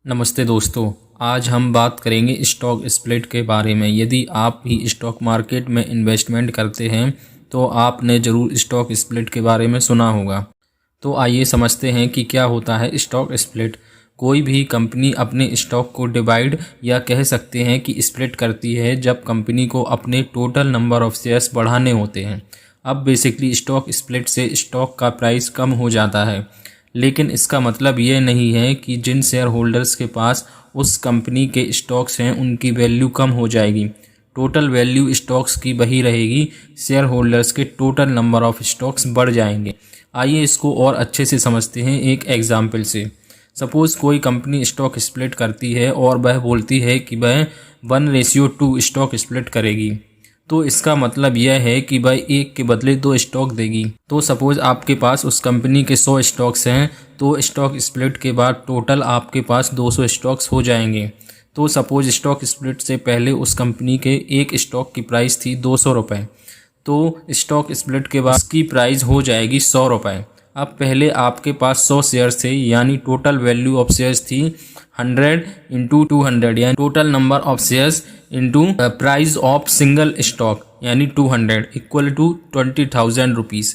नमस्ते दोस्तों, आज हम बात करेंगे स्टॉक स्प्लिट के बारे में। यदि आप भी स्टॉक मार्केट में इन्वेस्टमेंट करते हैं तो आपने ज़रूर स्टॉक स्प्लिट के बारे में सुना होगा। तो आइए समझते हैं कि क्या होता है स्टॉक स्प्लिट। कोई भी कंपनी अपने स्टॉक को डिवाइड या कह सकते हैं कि स्प्लिट करती है जब कंपनी को अपने टोटल नंबर ऑफ शेयर्स बढ़ाने होते हैं। अब बेसिकली स्टॉक स्प्लिट से स्टॉक का प्राइस कम हो जाता है, लेकिन इसका मतलब ये नहीं है कि जिन शेयर होल्डर्स के पास उस कंपनी के स्टॉक्स हैं उनकी वैल्यू कम हो जाएगी। टोटल वैल्यू स्टॉक्स की वही रहेगी, शेयर होल्डर्स के टोटल नंबर ऑफ स्टॉक्स बढ़ जाएंगे। आइए इसको और अच्छे से समझते हैं एक एग्जाम्पल से। सपोज़ कोई कंपनी स्टॉक स्प्लिट करती है और वह बोलती है कि वह 1:2 स्टॉक स्प्लिट करेगी। तो इसका मतलब यह है कि वह एक के बदले 2 स्टॉक देगी। तो सपोज़ आपके पास उस कंपनी के 100 स्टॉक्स हैं, तो स्टॉक स्प्लिट के बाद टोटल आपके पास 200 स्टॉक्स हो जाएंगे। तो सपोज़ स्टॉक स्प्लिट से पहले उस कंपनी के एक स्टॉक की प्राइस थी 200 रुपये, तो स्टॉक स्प्लिट के बाद उसकी प्राइस हो जाएगी 100 रुपये। अब पहले आपके पास 100 शेयर्स थे, यानी टोटल वैल्यू ऑफ शेयर्स थी 100 इंटू 200, यानी total number of shares into price of single stock यानी 200 इक्वल टू 20,000 रुपीज़।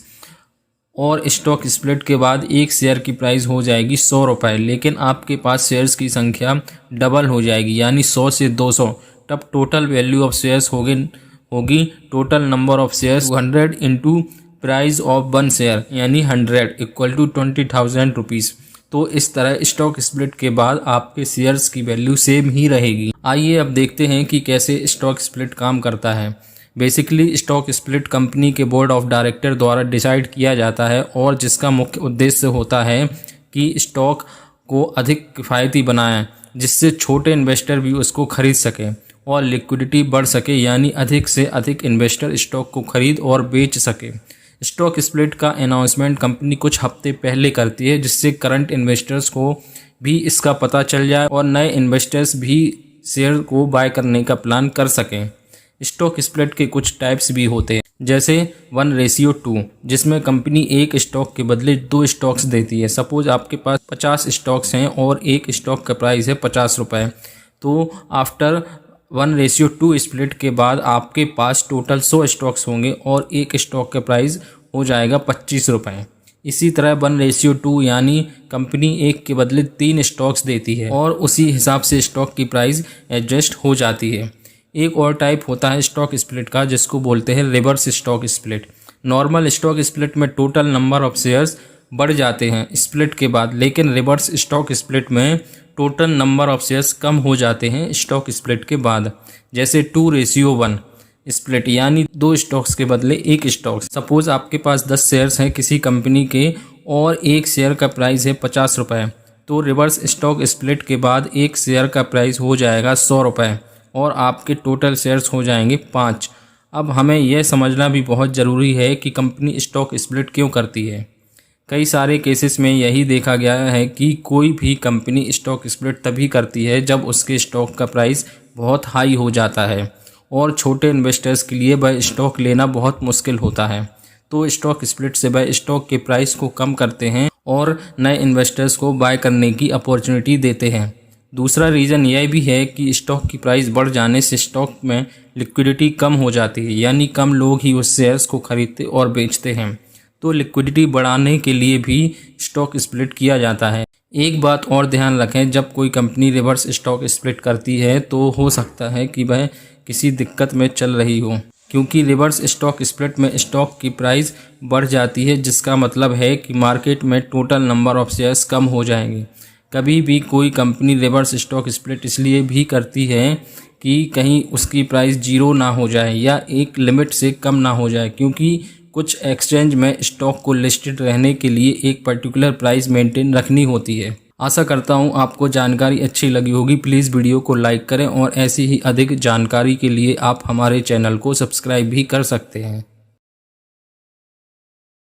और स्टॉक स्प्लिट के बाद एक शेयर की प्राइस हो जाएगी 100 रुपये, लेकिन आपके पास शेयर्स की संख्या डबल हो जाएगी यानी 100 से 200। तब टोटल वैल्यू ऑफ शेयर्स होगी total number of shares 100 into price of 1 share यानी 100 इक्वल टू 20,000 रुपीज़। तो इस तरह स्टॉक स्प्लिट के बाद आपके शेयर्स की वैल्यू सेम ही रहेगी। आइए अब देखते हैं कि कैसे स्टॉक स्प्लिट काम करता है। बेसिकली स्टॉक स्प्लिट कंपनी के बोर्ड ऑफ डायरेक्टर द्वारा डिसाइड किया जाता है और जिसका मुख्य उद्देश्य होता है कि स्टॉक को अधिक किफ़ायती बनाएं, जिससे छोटे इन्वेस्टर भी उसको खरीद सकें और लिक्विडिटी बढ़ सके, यानी अधिक से अधिक इन्वेस्टर स्टॉक को खरीद और बेच सके। स्टॉक स्प्लिट का अनाउंसमेंट कंपनी कुछ हफ्ते पहले करती है, जिससे करंट इन्वेस्टर्स को भी इसका पता चल जाए और नए इन्वेस्टर्स भी शेयर को बाय करने का प्लान कर सकें। स्टॉक स्प्लिट के कुछ टाइप्स भी होते हैं, जैसे 1:2, जिसमें कंपनी एक स्टॉक के बदले 2 स्टॉक्स देती है। सपोज आपके पास 50 स्टॉक्स हैं और एक स्टॉक का प्राइस है 50 रुपये, तो आफ्टर 1:2 स्प्लिट के बाद आपके पास टोटल 100 स्टॉक्स होंगे और एक स्टॉक का प्राइस हो जाएगा 25 रुपये। इसी तरह 1:2 यानी कंपनी एक के बदले 3 स्टॉक्स देती है और उसी हिसाब से स्टॉक की प्राइस एडजस्ट हो जाती है। एक और टाइप होता है स्टॉक स्प्लिट का, जिसको बोलते हैं reverse stock split. Normal stock split में टोटल नंबर ऑफ शेयर्स बढ़ जाते हैं स्प्लिट के बाद, लेकिन रिवर्स स्टॉक स्प्लिट में टोटल नंबर ऑफ शेयर्स कम हो जाते हैं स्टॉक स्प्लिट के बाद। जैसे 2:1 स्प्लिट यानी 2 स्टॉक्स के बदले 1 स्टॉक। सपोज आपके पास 10 शेयर्स हैं किसी कंपनी के और एक शेयर का प्राइस है 50 रुपये, तो रिवर्स स्टॉक स्प्लिट के बाद एक शेयर का प्राइस हो जाएगा 100 रुपये और आपके टोटल शेयर्स हो जाएंगे 5। अब हमें यह समझना भी बहुत ज़रूरी है कि कंपनी स्टॉक स्प्लिट क्यों करती है। कई सारे केसेस में यही देखा गया है कि कोई भी कंपनी स्टॉक स्प्लिट तभी करती है जब उसके स्टॉक का प्राइस बहुत हाई हो जाता है और छोटे इन्वेस्टर्स के लिए वह स्टॉक लेना बहुत मुश्किल होता है। तो स्टॉक स्प्लिट से वह स्टॉक के प्राइस को कम करते हैं और नए इन्वेस्टर्स को बाय करने की अपॉर्चुनिटी देते हैं। दूसरा रीज़न यह भी है कि स्टॉक की प्राइस बढ़ जाने से स्टॉक में लिक्विडिटी कम हो जाती है, यानी कम लोग ही उस शेयर्स को खरीदते और बेचते हैं। तो लिक्विडिटी बढ़ाने के लिए भी स्टॉक स्प्लिट किया जाता है। एक बात और ध्यान रखें, जब कोई कंपनी रिवर्स स्टॉक स्प्लिट करती है तो हो सकता है कि वह किसी दिक्कत में चल रही हो, क्योंकि रिवर्स स्टॉक स्प्लिट में स्टॉक की प्राइस बढ़ जाती है, जिसका मतलब है कि मार्केट में टोटल नंबर ऑफ शेयर्स कम हो जाएंगे। कभी भी कोई कंपनी रिवर्स स्टॉक स्प्लिट इसलिए भी करती है कि कहीं उसकी प्राइस 0 ना हो जाए या एक लिमिट से कम ना हो जाए, क्योंकि कुछ एक्सचेंज में स्टॉक को लिस्टेड रहने के लिए एक पर्टिकुलर प्राइस मेंटेन रखनी होती है। आशा करता हूँ आपको जानकारी अच्छी लगी होगी। प्लीज़ वीडियो को लाइक करें और ऐसी ही अधिक जानकारी के लिए आप हमारे चैनल को सब्सक्राइब भी कर सकते हैं।